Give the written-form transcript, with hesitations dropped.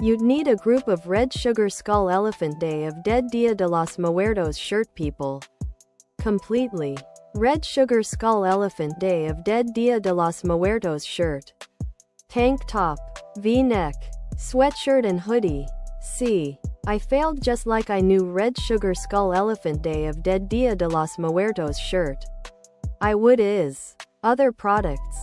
You'd need a group of Red Sugar Skull Elephant Day of Dead Dia de los Muertos shirt people. Completely. Red Sugar Skull Elephant Day of Dead Dia de los Muertos shirt. Tank top, V-neck, sweatshirt and hoodie. See. I failed just like I knew. Red Sugar Skull Elephant Day of Dead Dia de los Muertos shirt. I would is. Other products.